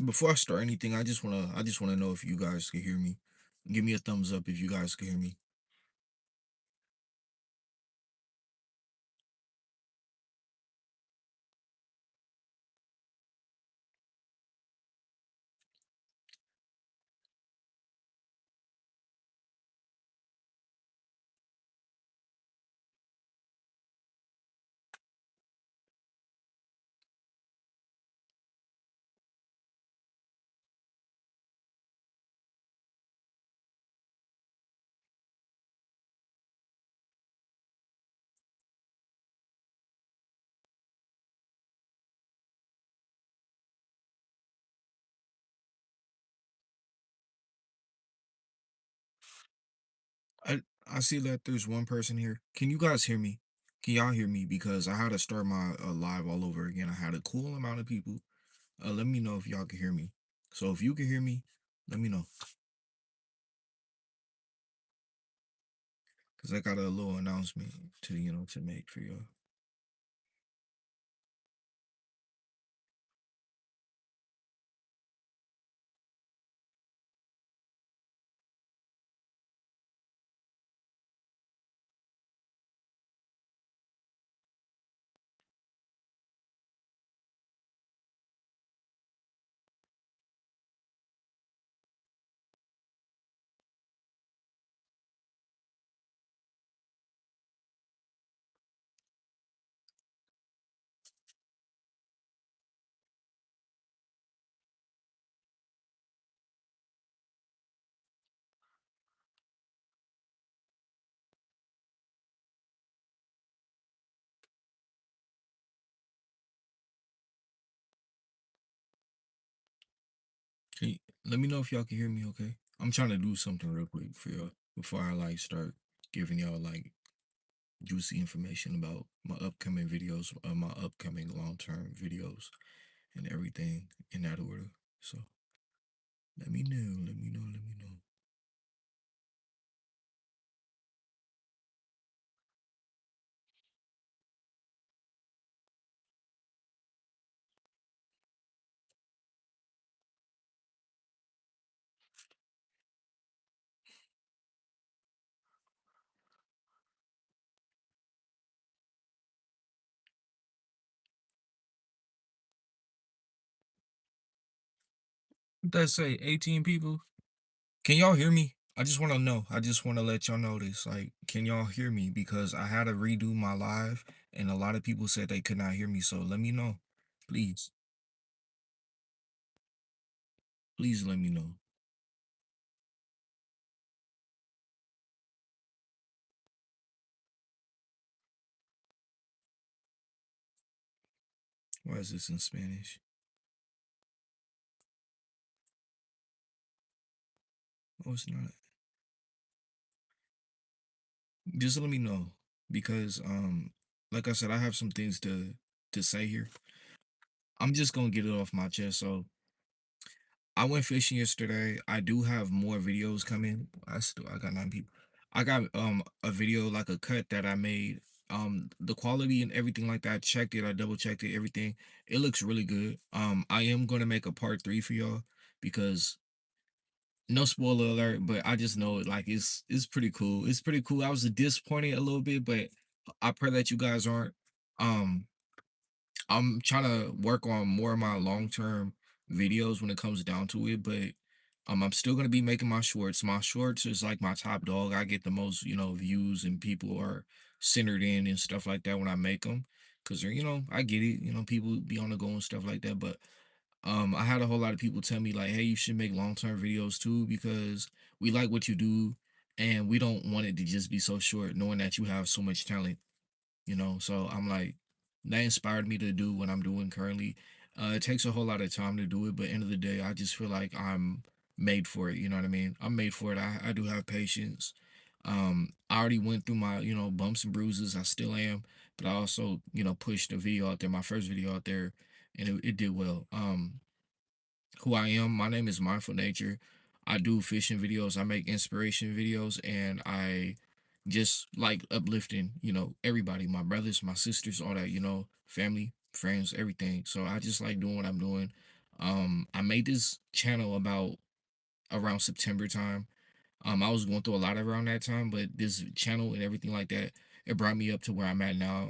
Before I start anything, I just wanna know if you guys can hear me. Give me a thumbs up if you guys can hear me. I see that there's one person here. Can you guys hear me? Can y'all hear me? Because I had to start my live all over again. I had a cool amount of people. Let me know if y'all can hear me. So if you can hear me, let me know. Cause I got a little announcement to make for y'all. Let me know if y'all can hear me, okay? I'm trying to do something real quick for y'all before I like start giving y'all like juicy information about my upcoming videos, my upcoming long term videos, and everything in that order. So let me know, let me know, let me know. What that say? 18 people? Can y'all hear me? I just want to know. I just want to let y'all know this. Like, can y'all hear me? Because I had to redo my live, and a lot of people said they could not hear me. So let me know, please. Please let me know. Why is this in Spanish? Oh, it's not. Just let me know because like I said, I have some things to say here. I'm just gonna get it off my chest. So I went fishing yesterday. I do have more videos coming. I got 9 people. I got a video like a cut that I made. The quality and everything like that. I checked it, I double checked it, everything. It looks really good. I am gonna make a part 3 for y'all because no spoiler alert, but I just know it like it's pretty cool. It's pretty cool. I was disappointed a little bit, but I pray that you guys aren't. Um I'm trying to work on more of my long-term videos when it comes down to it, but I'm still gonna be making my shorts. My shorts is like my top dog. I get the most, views and people are centered in and stuff like that when I make them. Cause they're, I get it, people be on the go and stuff like that. But I had a whole lot of people tell me like, hey, you should make long-term videos too, because we like what you do and we don't want it to just be so short, knowing that you have so much talent. So I'm like, that inspired me to do what I'm doing currently. It takes a whole lot of time to do it, but end of the day, I just feel like I'm made for it. You know what I mean? I'm made for it. I do have patience. I already went through my, bumps and bruises. I still am, but I also, pushed a video out there, my first video out there, and it did well. Who I am. My name is Mindful Nature. I do fishing videos, I make inspiration videos, and I just like uplifting, everybody, my brothers, my sisters, all that, family, friends, everything. So I just like doing what I'm doing. I made this channel about around September time. I was going through a lot around that time, but this channel and everything like that, it brought me up to where I'm at now.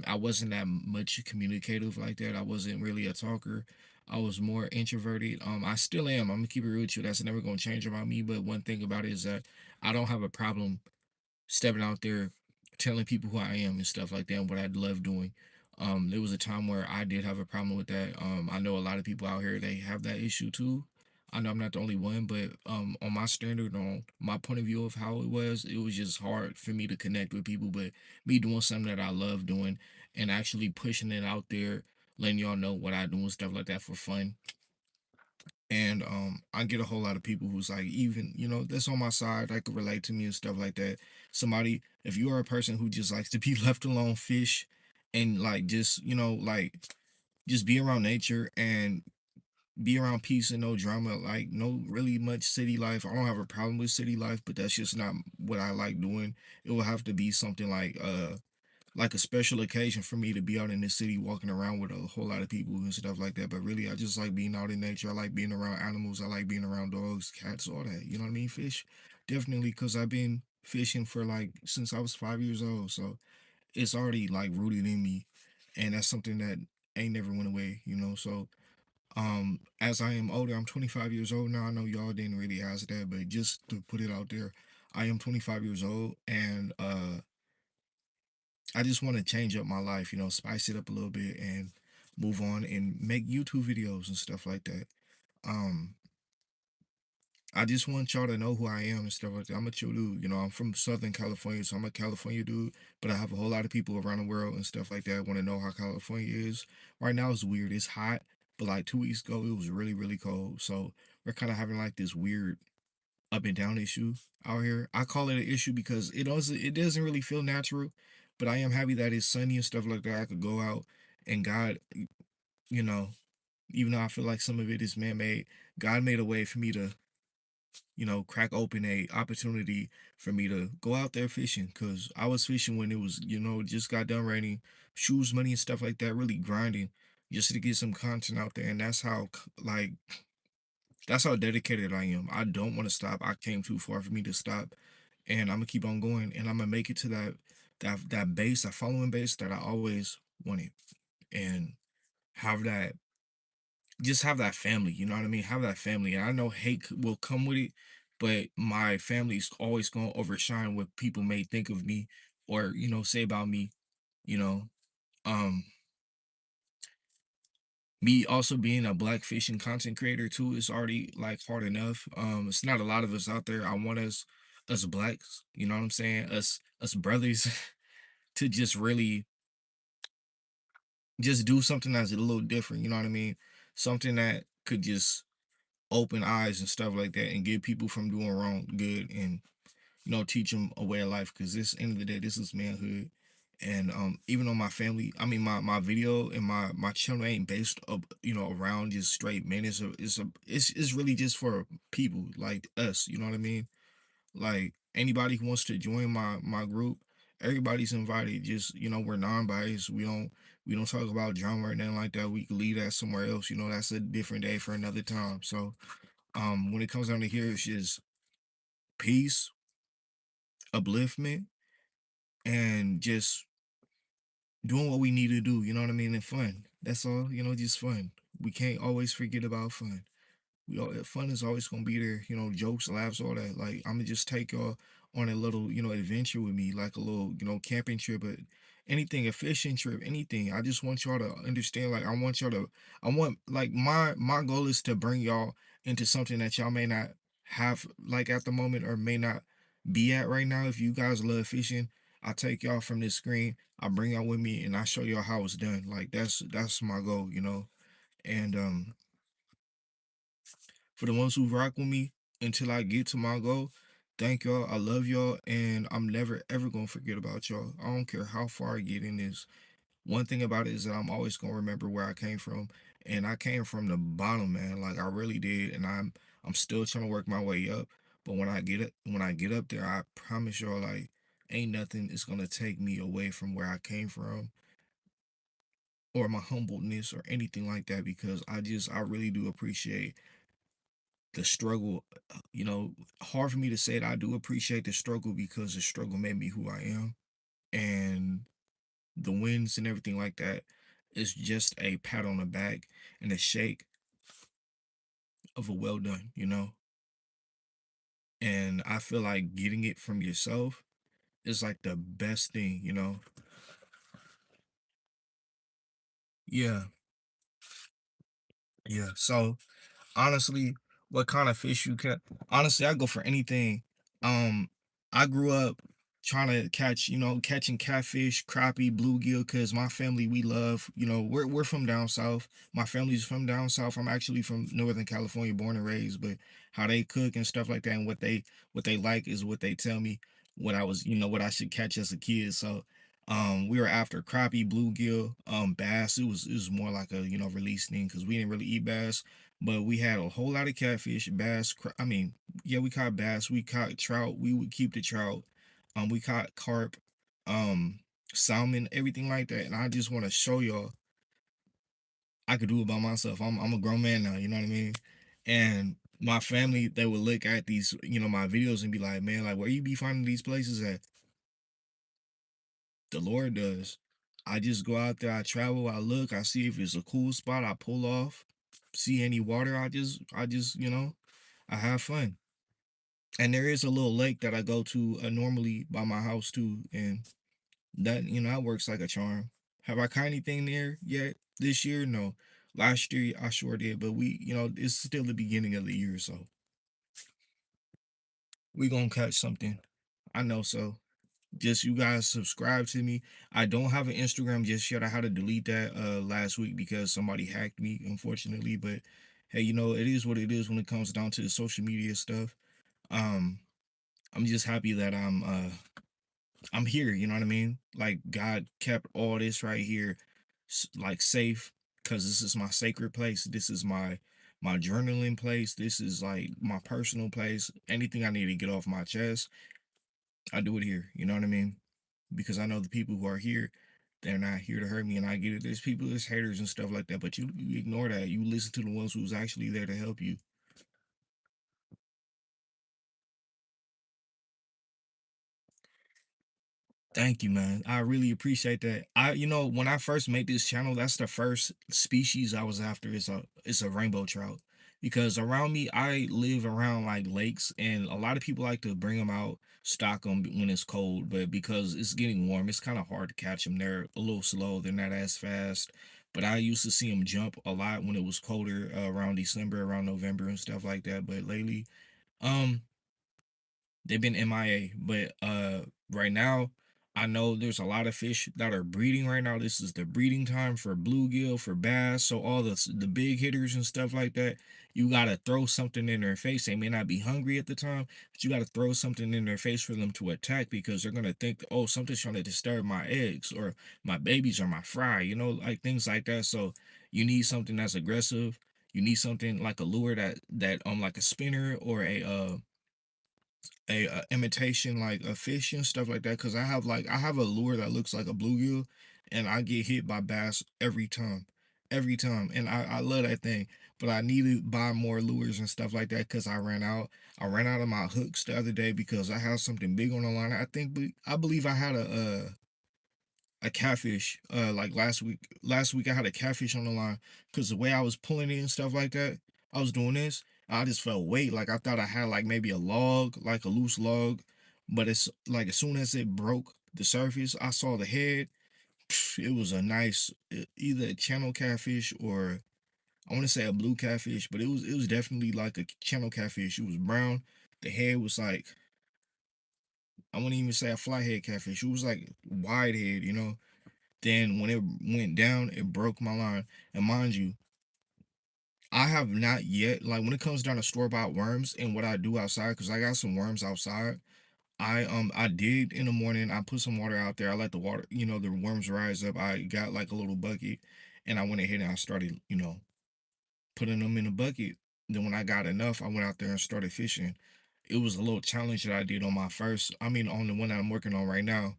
I wasn't that much communicative like that. I wasn't really a talker. I was more introverted. I still am. I'm gonna keep it real with you. That's never gonna change about me. But one thing about it is that I don't have a problem stepping out there, telling people who I am and stuff like that, and what I'd love doing. There was a time where I did have a problem with that. I know a lot of people out here they have that issue too. I know I'm not the only one, but on my standard, on my point of view of how it was just hard for me to connect with people. But me doing something that I love doing and actually pushing it out there, letting y'all know what I do and stuff like that for fun, and I get a whole lot of people who's like, even, that's on my side, I could relate to me and stuff like that. Somebody, if you are a person who just likes to be left alone, fish, and like just, like just be around nature and be around peace and no drama, like no really much city life. I don't have a problem with city life, but that's just not what I like doing. It will have to be something like a special occasion for me to be out in the city walking around with a whole lot of people and stuff like that. But really, I just like being out in nature. I like being around animals. I like being around dogs, cats, all that. You know what I mean? Fish, definitely, because I've been fishing for like since I was 5 years old. So it's already like rooted in me. And that's something that ain't never went away, So as I am older, I'm 25 years old now. I know y'all didn't really ask that, but just to put it out there, I am 25 years old, and I just want to change up my life, spice it up a little bit and move on and make YouTube videos and stuff like that. Um, I just want y'all to know who I am and stuff like that. I'm a chill dude, I'm from Southern California, so I'm a California dude, but I have a whole lot of people around the world and stuff like that want to know how California is. Right now it's weird. It's hot, but like 2 weeks ago it was really, really cold. So we're kind of having like this weird up and down issue out here. I call it an issue because it doesn't really feel natural, but I am happy that it's sunny and stuff like that. I could go out and God, you know, even though I feel like some of it is man-made, God made a way for me to, crack open a opportunity for me to go out there fishing because I was fishing when it was, just got done raining, shoes, money and stuff like that, really grinding just to get some content out there. And that's how dedicated I am. I don't want to stop. I came too far for me to stop, and I'm gonna keep on going, and I'm gonna make it to that base, that following base that I always wanted, and have that, just have that family. You know what I mean? Have that family, and I know hate will come with it, but my family's always gonna overshine what people may think of me or say about me. You know, um, me also being a black fishing content creator too is already like hard enough. It's not a lot of us out there. I want us blacks, you know what I'm saying? Us brothers to just really just do something that's a little different, you know what I mean? Something that could just open eyes and stuff like that and get people from doing wrong good, and teach them a way of life. Because this end of the day, this is manhood. And even though my family, I mean, my video and my channel ain't based up, around just straight men. It's really just for people like us. You know what I mean? Like anybody who wants to join my group, everybody's invited. Just we're non-biased. We don't talk about drama or anything like that. We can leave that somewhere else. That's a different day for another time. So when it comes down to here, it's just peace, upliftment, and just doing what we need to do, you know what I mean, and fun. That's all, just fun. We can't always forget about fun. Fun is always gonna be there, jokes, laughs, all that. Like I'm gonna just take y'all on a little, adventure with me, like a little, camping trip, but anything, a fishing trip, anything. I just want y'all to understand. Like I want like my goal is to bring y'all into something that y'all may not have like at the moment or may not be at right now. If you guys love fishing, I take y'all from this screen, I bring y'all with me, and I show y'all how it's done. Like that's my goal. And for the ones who rock with me until I get to my goal, thank y'all. I love y'all, and I'm never ever gonna forget about y'all. I don't care how far I get in this. One thing about it is that I'm always gonna remember where I came from, and I came from the bottom, man. Like I really did, and I'm still trying to work my way up. But when I get up there, I promise y'all, like ain't nothing is gonna take me away from where I came from. or my humbleness or anything like that, because I really do appreciate the struggle. Hard for me to say it. I do appreciate the struggle because the struggle made me who I am, and the wins and everything like that is just a pat on the back and a shake of a well done. And I feel like getting it from yourself is like the best thing. Yeah, yeah. So honestly, what kind of fish you catch? Honestly, I go for anything. Um, I grew up trying to catching catfish, crappie, bluegill, because my family, we love, we're from down south. My family's from down south. I'm actually from Northern California, born and raised, but how they cook and stuff like that, and what they like is what they tell me what I was, what I should catch as a kid. So we were after crappie, bluegill, bass. It was more like a release thing because we didn't really eat bass, but we had a whole lot of catfish, bass. I mean, yeah, we caught bass. We caught trout. We would keep the trout. We caught carp, um, salmon, everything like that. And I just want to show y'all I could do it by myself. I'm a grown man now. You know what I mean? And my family, they would look at these, my videos and be like, man, like where you be finding these places at? The Lord does. I just go out there, I travel, I look, I see if it's a cool spot, I pull off. See any water, I just, I have fun. And there is a little lake that I go to normally by my house too, and that works like a charm. Have I caught anything there yet this year? No. Last year I sure did, but it's still the beginning of the year, so we gonna catch something. I know so. Just you guys subscribe to me. I don't have an Instagram just yet. I had to delete that last week because somebody hacked me, unfortunately. But hey, it is what it is when it comes down to the social media stuff. Um, I'm just happy that I'm here, you know what I mean? Like God kept all this right here like safe, because this is my sacred place. This is my journaling place. This is like my personal place. Anything I need to get off my chest, I do it here. You know what I mean? Because I know the people who are here, they're not here to hurt me, and I get it. There's people, there's haters and stuff like that, but you ignore that. You listen to the ones who's actually there to help you. Thank you, man. I really appreciate that. When I first made this channel, that's the first species I was after. It's a rainbow trout, because around me, I live around like lakes, and a lot of people like to bring them out, stock them when it's cold. But because it's getting warm, it's kind of hard to catch them. They're a little slow. They're not as fast. But I used to see them jump a lot when it was colder, around December, around November, and stuff like that. But lately, um, they've been MIA. But right now, I know there's a lot of fish that are breeding right now. This is the breeding time for bluegill, for bass. So all the big hitters and stuff like that, you gotta throw something in their face. They may not be hungry at the time, but you gotta throw something in their face for them to attack, because they're gonna think, oh, something's trying to disturb my eggs or my babies or my fry, like things like that. So you need something that's aggressive. You need something like a lure that like a spinner or a imitation like a fish and stuff like that, because I have a lure that looks like a bluegill, and I get hit by bass every time, and I love that thing. But I need to buy more lures and stuff like that, because I ran out of my hooks the other day because I had something big on the line. I believe I had a catfish like last week I had a catfish on the line, because the way I was pulling it and stuff like that, I was doing this, I just felt weight, like I thought I had like maybe a log, like a loose log. But it's like as soon as it broke the surface, I saw the head. It was a nice, either a channel catfish, or I want to say a blue catfish, but it was definitely like a channel catfish. It was brown. The head was like, I wouldn't even say a flathead catfish, it was like wide head. Then when it went down, it broke my line. And mind you, I have not yet, like when it comes down to store-bought worms and what I do outside, because I got some worms outside. I did in the morning, I put some water out there. I let the water, the worms rise up. I got like a little bucket, and I went ahead and I started, putting them in the bucket. Then when I got enough, I went out there and started fishing. It was a little challenge that I did on my first, I mean on the one that I'm working on right now.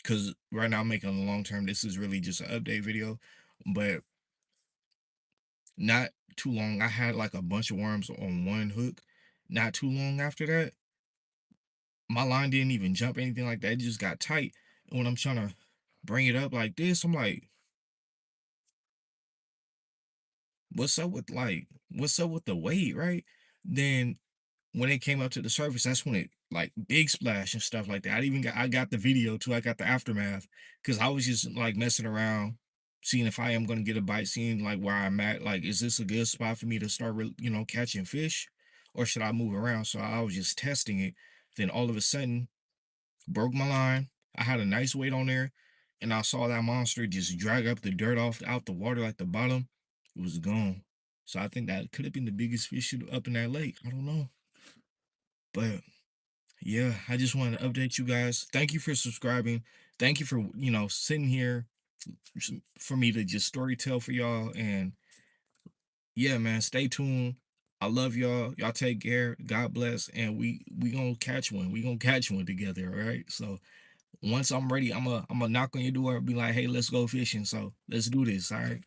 Because right now I'm making a long term. This is really just an update video. But not too long, I had like a bunch of worms on one hook. Not too long after that, my line didn't even jump anything like that. It just got tight. And when I'm trying to bring it up like this, I'm like, what's up with the weight, right? Then when it came up to the surface, that's when it like big splash and stuff like that. I got the video too. I got the aftermath because I was just like messing around, seeing if I am gonna get a bite, seeing like where I'm at. Like, is this a good spot for me to start, catching fish, or should I move around? So I was just testing it. Then all of a sudden, broke my line. I had a nice weight on there, and I saw that monster just drag up the dirt off out the water like the bottom. It was gone. So I think that could have been the biggest fish up in that lake. I don't know, but yeah, I just wanted to update you guys. Thank you for subscribing. Thank you for sitting here for me to just story tell for y'all. And yeah, man, stay tuned. I love y'all. Y'all take care. God bless. And we gonna catch one. We gonna catch one together. All right. So once I'm ready, I'm a knock on your door and be like, hey, let's go fishing. So let's do this. All right.